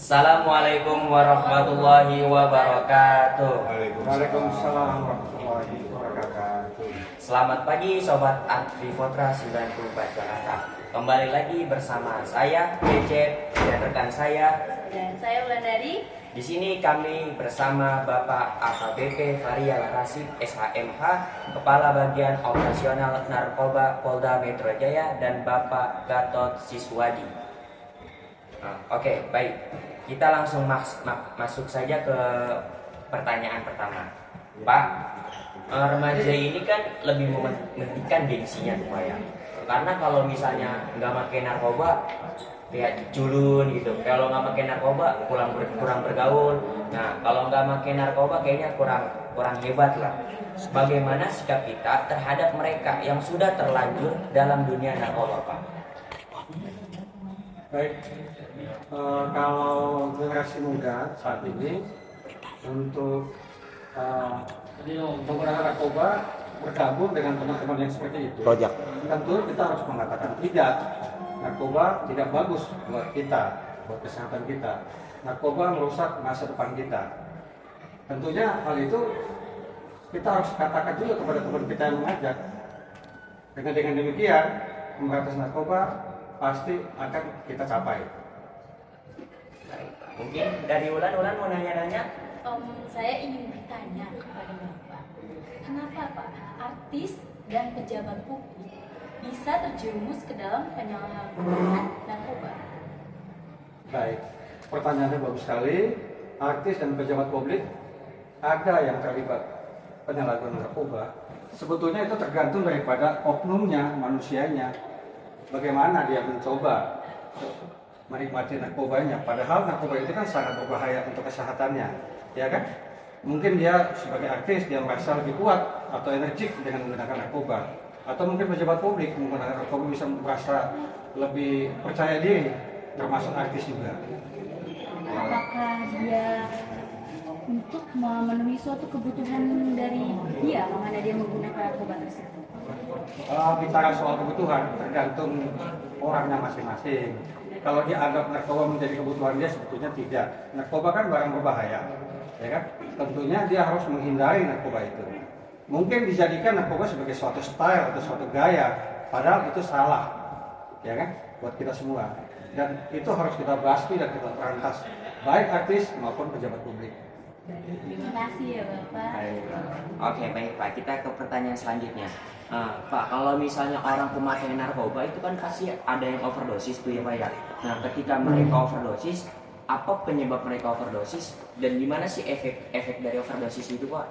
Assalamualaikum warahmatullahi wabarakatuh. Waalaikumsalam warahmatullahi wabarakatuh. Selamat pagi Sobat Agripotra 94 Jakarta. Kembali lagi bersama saya Cecep dan rekan saya. Dan saya Wulandari. Di sini kami bersama Bapak AKBP Faryal Rasid SHMH, Kepala Bagian Operasional Narkoba Polda Metro Jaya, dan Bapak Gatot Siswadi. Oke, baik. Kita langsung masuk saja ke pertanyaan pertama. Pak, remaja ini kan lebih mementingkan gengsinya tuh Pak ya. Karena kalau misalnya nggak pakai narkoba, kayak culun gitu. Kalau nggak pakai narkoba, kurang bergaul. Nah, kalau nggak pakai narkoba, kayaknya kurang hebat lah. Bagaimana sikap kita terhadap mereka yang sudah terlanjur dalam dunia narkoba, Pak? Baik, kalau generasi muda saat ini untuk menggunakan narkoba bergabung dengan teman-teman yang seperti itu, tentu kita harus mengatakan tidak. Narkoba tidak bagus buat kita, buat kesehatan kita. Narkoba merusak masa depan kita. Tentunya hal itu kita harus katakan juga kepada teman kita yang mengajak. Dengan demikian, memberantas narkoba pasti akan kita capai. Mungkin dari Ulan mau nanya-nanya. Saya ingin bertanya kepada Bapak, kenapa Pak artis dan pejabat publik bisa terjerumus ke dalam penyalahgunaan narkoba? Baik, pertanyaannya bagus sekali. Artis dan pejabat publik ada yang terlibat penyalahgunaan narkoba. Sebetulnya itu tergantung daripada oknumnya, manusianya. Bagaimana dia mencoba menikmati narkobanya. Padahal narkoba itu kan sangat berbahaya untuk kesehatannya, ya kan? Mungkin dia sebagai artis dia merasa lebih kuat atau energik dengan menggunakan narkoba. Atau mungkin pejabat publik menggunakan narkoba bisa merasa lebih percaya diri, termasuk artis juga. Apakah dia untuk memenuhi suatu kebutuhan dari dia, makanya dia menggunakan narkoba tersebut? Bicara soal kebutuhan tergantung orangnya masing-masing. Kalau dia anggap narkoba menjadi kebutuhan dia, sebetulnya tidak. Narkoba kan barang berbahaya, ya kan? Tentunya dia harus menghindari narkoba itu. Mungkin dijadikan narkoba sebagai suatu style atau suatu gaya, padahal itu salah, ya kan? Buat kita semua. Dan itu harus kita basmi dan kita berantas, baik artis maupun pejabat publik. Terima kasih ya Bapak. Oke, baik Pak. Kita ke pertanyaan selanjutnya. Pak, kalau misalnya orang pemakai narkoba itu kan pasti ada yang overdosis tuh ya Pak ya. Nah, ketika mereka overdosis, apa penyebab mereka overdosis dan gimana sih efek dari overdosis itu Pak?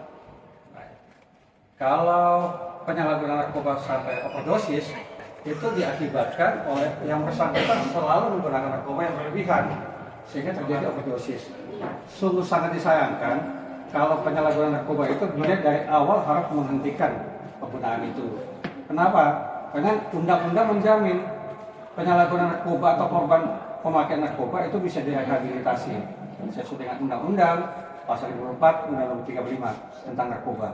Kalau penyalahgunaan narkoba sampai overdosis, itu diakibatkan oleh yang bersangkutan selalu menggunakan narkoba yang berlebihan, sehingga terjadi overdosis. Sungguh sangat disayangkan kalau penyalahgunaan narkoba itu dia dari awal harus menghentikan penggunaan itu. Kenapa? Karena undang-undang menjamin penyalahgunaan narkoba atau korban pemakaian narkoba itu bisa direhabilitasi sesuai dengan undang-undang pasal 54 Undang-Undang 35 tentang narkoba.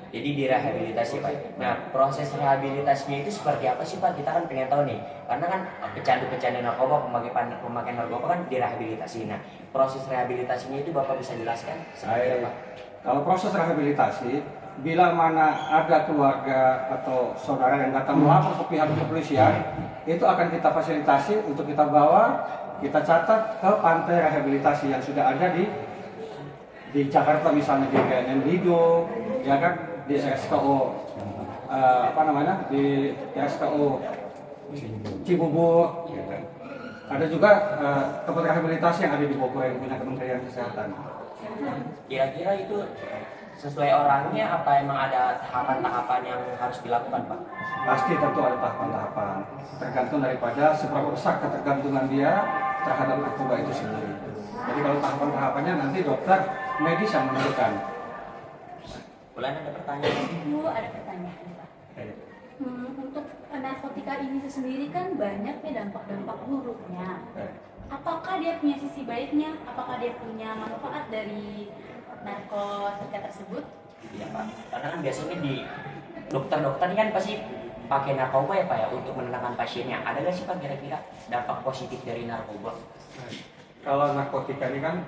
Jadi direhabilitasi Pak. Nah, proses rehabilitasinya itu seperti apa sih Pak? Kita kan pengen tahu nih. Karena kan pecandu-pecandu narkoba, pemakai narkoba kan direhabilitasi. Nah, proses rehabilitasinya itu Bapak bisa jelaskan seperti apa? Kalau proses rehabilitasi, bila mana ada keluarga atau saudara yang datang melapor ke pihak kepolisian, itu akan kita fasilitasi untuk kita bawa, kita catat ke pantai rehabilitasi yang sudah ada di Jakarta, misalnya di BNN Lido, ya kan, di RSKO di RSKO Cibubur. Ada juga tempat rehabilitasi yang ada di Bogor yang punya Kementerian Kesehatan. Kira-kira itu sesuai orangnya apa emang ada tahapan-tahapan yang harus dilakukan Pak? Pasti tentu ada tahapan-tahapan, tergantung daripada seberapa besar ketergantungan dia terhadap narkoba itu sendiri. Jadi kalau tahapan-tahapannya nanti dokter medis yang menentukan. Bulan ada pertanyaan? Bu, ada pertanyaan Pak. Untuk narkotika ini sendiri kan banyak ya dampak-dampak buruknya. Apakah dia punya sisi baiknya? Apakah dia punya manfaat dari narkotika tersebut? Iya Pak. Karena kan biasanya di dokter-dokter kan pasti pakai narkoba ya Pak ya untuk menenangkan pasiennya. Ada nggak sih Pak kira-kira dampak positif dari narkoba? kalau narkotika ini kan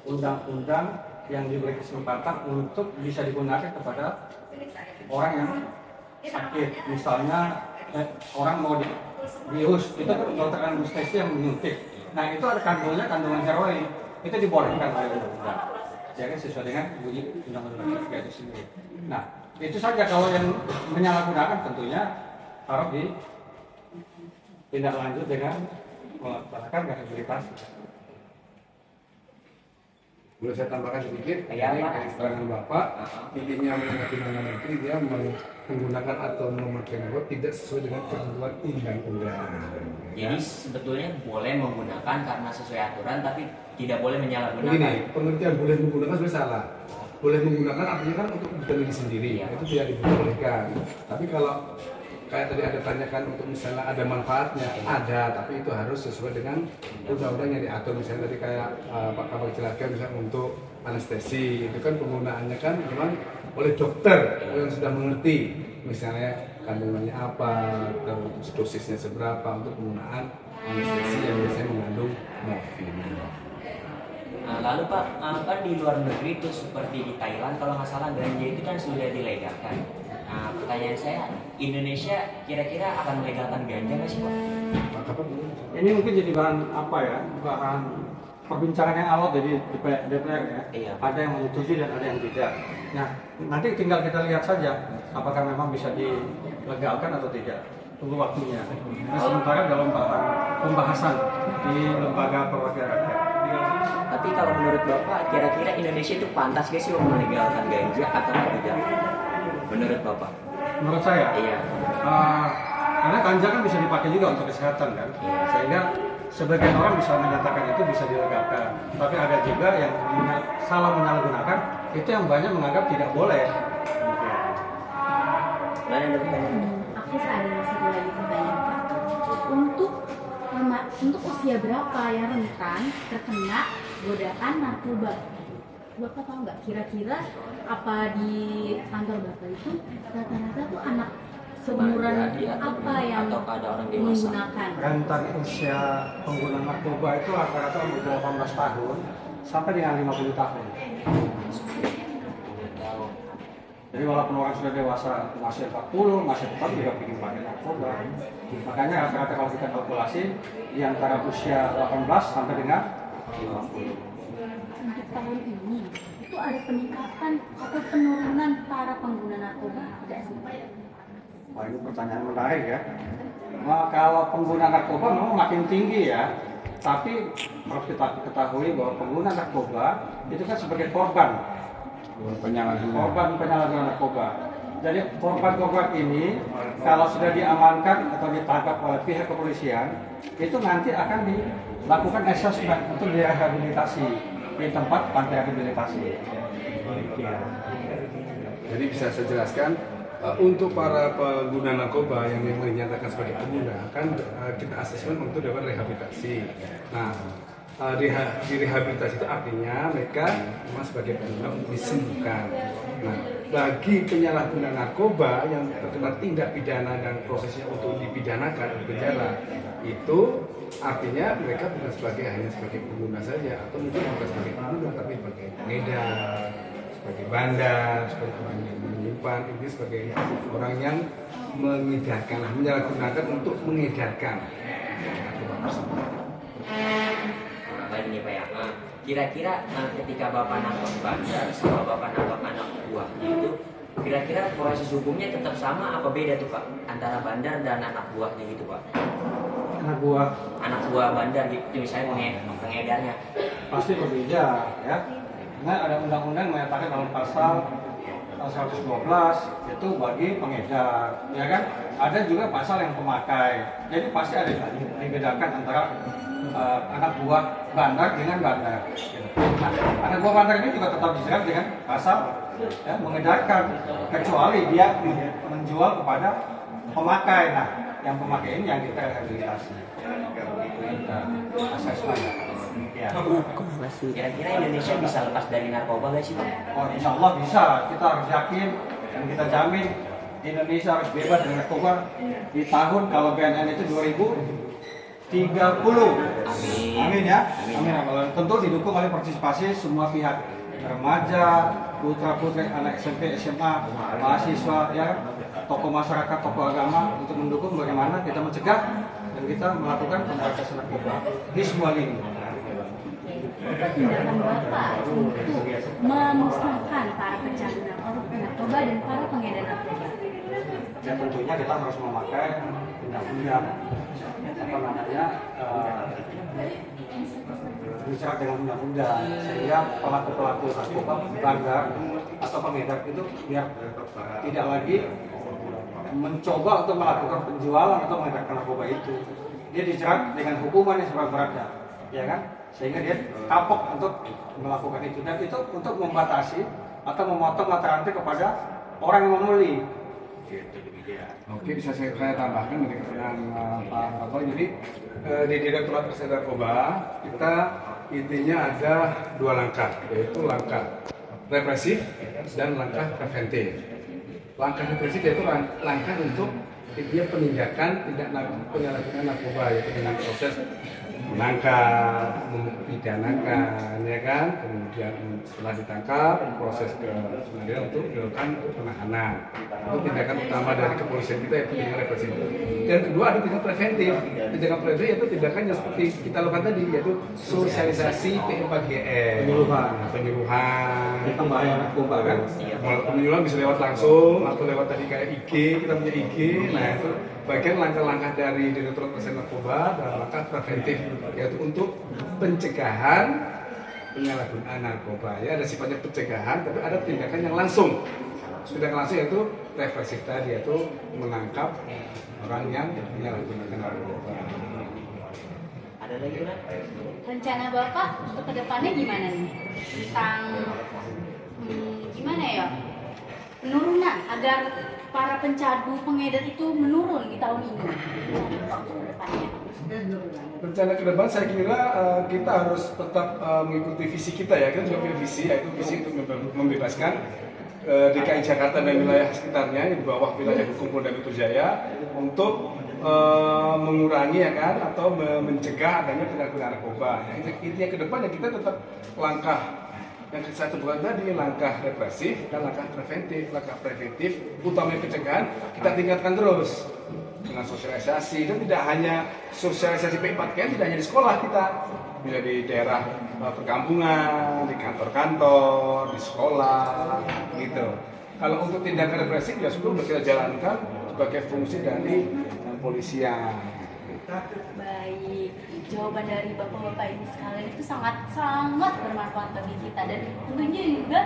undang-undang yang diberi kesempatan untuk bisa digunakan kepada orang yang sakit. Misalnya orang mau dibius, itu kan dokter anestesi yang menyuntik. Nah itu ada kandungan heroin, itu dibolehkan oleh undang-undang. Jadi sesuai dengan bunyi undang-undang itu sendiri. Nah itu saja, kalau yang menyalahgunakan tentunya harus ditindaklanjut dengan melaksanakan rehabilitasi. Boleh saya tambahkan sedikit? Ya, Ini Pak. keterangan Bapak, intinya menghadapi negeri dia menggunakan atau memakai narkoba tidak sesuai dengan ketentuan undang-undang. Jadi sebetulnya boleh menggunakan karena sesuai aturan, tapi tidak boleh menyalahgunakan. Begini, pengertian boleh menggunakan sebenarnya salah. Boleh menggunakan artinya kan untuk kebutuhan diri sendiri, Iya. itu tidak diperbolehkan. Tapi kalau kayak tadi ada tanyakan untuk misalnya ada manfaatnya, ada, tapi itu harus sesuai dengan undang-undang yang diatur. Misalnya tadi kayak Pak Kapal Cilacap misalnya untuk anestesi, itu kan penggunaannya kan memang oleh dokter yang sudah mengerti, misalnya kandungannya apa, terus dosisnya seberapa untuk penggunaan anestesi yang biasanya mengandung morfin. Lalu Pak, kan di luar negeri itu seperti di Thailand kalau nggak salah ganja itu kan sudah dilegalkan. Pertanyaan saya, Indonesia kira-kira akan melegalkan ganja nggak sih Pak? Pak Kapal Ini mungkin jadi bahan apa ya? Bahan perbincangan yang alot dari DPR ya. Iya. Ada yang menyetujui dan ada yang tidak. Nah, nanti tinggal kita lihat saja apakah memang bisa dilegalkan atau tidak. Tunggu waktunya. Nah, sementara dalam bahan pembahasan di lembaga perwakilan rakyat. Tapi kalau menurut Bapak, kira-kira Indonesia itu pantas gak sih melegalkan ganja atau tidak? Menurut Bapak? Menurut saya, Iya. karena ganja kan bisa dipakai juga untuk kesehatan kan, sehingga sebagian orang bisa menyatakan itu bisa dilegalkan. Tapi ada juga yang salah menyalahgunakan, itu yang banyak menganggap tidak boleh. Mana yang lebih banyak? Aku ada satu lagi pertanyaan Pak. Untuk usia berapa yang rentan terkena godaan narkoba? Bapak tahu nggak kira-kira apa di kantor Bapak itu rata-rata tuh anak seumuran apa yang atau ada orang dewasa? menggunakan? Rentan usia pengguna narkoba itu rata-rata umur 18 tahun sampai dengan 50 tahun. Jadi walaupun orang sudah dewasa masih 40, masih tetap juga ingin pakai narkoba. Makanya rata-rata kalau kita kalkulasi di antara usia 18 sampai dengan 50. Untuk tahun ini itu ada peningkatan atau penurunan para pengguna narkoba tidak sih? Wah, ini pertanyaan menarik ya. Nah, kalau pengguna narkoba memang makin tinggi ya. Tapi harus kita ketahui bahwa pengguna narkoba itu kan sebagai korban penyalahgunaan narkoba. Jadi korban-korban ini kalau sudah diamankan atau ditangkap oleh pihak kepolisian, itu nanti akan dilakukan assessment untuk direhabilitasi di tempat pantai rehabilitasi. Jadi bisa saya jelaskan, untuk para pengguna narkoba yang memang dinyatakan sebagai pengguna kan kita asesmen untuk dapat rehabilitasi. Nah, di rehabilitasi itu artinya mereka memang sebagai pengguna untuk disembuhkan. Nah, bagi penyalahguna narkoba yang terkena tindak pidana dan prosesnya untuk dipidanakan di penjara, itu artinya mereka bukan hanya sebagai pengguna saja, atau mungkin bukan sebagai pengguna tapi sebagai pengedar, sebagai bandar, sebagai orang yang menyimpan, ini sebagai orang yang mengedarkan, menyalahgunakan untuk mengedarkan narkoba tersebut. Baik nih Pak ya. Kira-kira ketika Bapak nangkap bandar sama Bapak nangkap anak buahnya itu, kira-kira proses hukumnya tetap sama apa beda tuh Pak antara bandar dan anak buahnya gitu Pak? Anak buah Bandar gitu misalnya pengedarnya. pasti berbeda ya. Karena ada undang-undang menyatakan dalam pasal 112 itu bagi pengedar, ya kan? Ada juga pasal yang pemakai. Jadi pasti ada dibedakan antara anak buah bandar dengan bandar. Nah, anak buah bandar ini juga tetap dijerat dengan pasal ya, mengedarkan, kecuali dia menjual kepada pemakai. Nah, yang pemakai ini yang kita rehabilitasi. Asesmen. Ya. Kira-kira Indonesia bisa lepas dari narkoba gak sih Pak? Oh, insya Allah bisa. Kita harus yakin dan kita jamin Indonesia harus bebas dari narkoba di tahun kalau BNN itu 2030 Amin ya. Amin. Tentu didukung oleh partisipasi semua pihak, remaja, putra-putri, anak SMP, SMA, mahasiswa, ya, tokoh masyarakat, tokoh agama untuk mendukung bagaimana kita mencegah dan kita melakukan pemberantasan narkoba di semua lini. Apa tindakan Bapak untuk memusnahkan para pecandu narkoba dan para pengedar narkoba? Ya tentunya kita harus memakai undang-undang bicara dengan undang-undang sehingga pelaku-pelaku narkoba bandar atau pengedar itu biar tidak lagi mencoba untuk melakukan penjualan atau mengedarkan narkoba itu. Dia dijerat dengan hukuman yang seberat-beratnya, ya kan? Sehingga dia kapok untuk melakukan itu, dan itu untuk membatasi atau memotong mata rantai kepada orang yang membeli. Oke, bisa saya tambahkan dari keterangan Pak Toto. Jadi di Direktorat Reserse Narkoba kita intinya ada 2 langkah, yaitu langkah represif dan langkah preventif. Langkah represif yaitu langkah untuk intinya penindakan tidak penyalahgunaan narkoba, yaitu dengan proses menangkap, mempidanakan, ya kan, kemudian setelah ditangkap proses ke pengadilan untuk dilakukan penahanan. Itu tindakan utama dari kepolisian kita, yaitu tindakan represif. Dan kedua ada tindakan preventif. Tindakan preventif yaitu tindakan yang seperti kita lakukan tadi, yaitu sosialisasi P4GN, penyuluhan Tentang bahaya narkoba kan? penyuluhan bisa lewat langsung atau lewat tadi kayak IG, kita punya IG. Nah itu bagian langkah-langkah dari Direktorat Reserse Narkoba dan langkah preventif, yaitu untuk pencegahan penyalahgunaan narkoba. Ya, ada sifatnya pencegahan, tapi ada tindakan yang langsung. Tindakan langsung yaitu represif tadi, yaitu menangkap orang yang menyalahgunakan narkoba. Ada lagi kan? Rencana Bapak untuk kedepannya gimana nih? Tentang gimana ya? Penurunan agar para pencandu pengedar itu menurun di tahun ini. Rencana ke depan saya kira kita harus tetap mengikuti visi kita ya. Kita punya visi, yaitu visi untuk membebaskan DKI Jakarta dan wilayah sekitarnya di bawah wilayah hukum Polda Metro Jaya untuk mengurangi ya kan, atau mencegah adanya penyalahgunaan narkoba. Intinya ke depan ya kita tetap langkah yang saya sebutkan tadi, langkah represif dan langkah preventif. Langkah preventif utamanya pencegahan kita tingkatkan terus dengan sosialisasi, dan tidak hanya sosialisasi P4GN, tidak hanya di sekolah kita, bisa di daerah perkampungan, di kantor-kantor, di sekolah gitu. Kalau untuk tindakan represif ya sudah kita jalankan sebagai fungsi dari kepolisian. Baik, jawaban dari bapak-bapak ini sekalian itu sangat bermanfaat bagi kita dan tentunya juga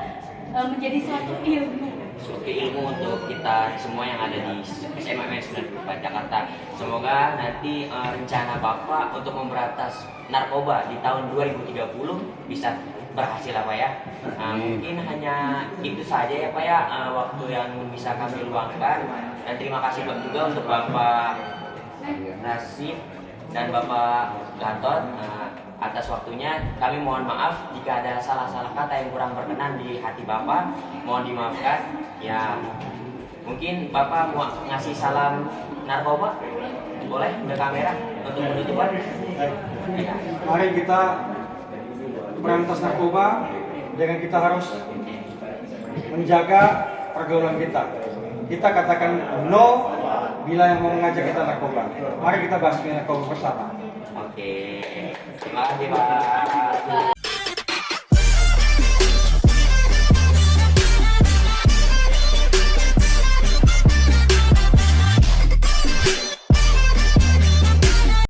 menjadi suatu ilmu. Suatu ilmu untuk kita semua yang ada di SMA 94 Jakarta. Semoga nanti rencana Bapak untuk memberantas narkoba di tahun 2030 bisa berhasil ya Pak ya. Mungkin hanya itu saja ya Pak ya, waktu yang bisa kami luangkan. Dan terima kasih juga untuk Bapak Rasim dan Bapak Gatot atas waktunya. Kami mohon maaf jika ada salah-salah kata yang kurang berkenan di hati Bapak, mohon dimaafkan. Ya, mungkin Bapak mau ngasih salam narkoba, boleh ke kamera untuk penutupan. Ya. Mari kita berantas narkoba dengan kita harus menjaga pergaulan kita. Kita katakan no bila yang mau mengajak kita narkoba. Mari kita bahas narkoba bersama. Oke, terima kasih Pak.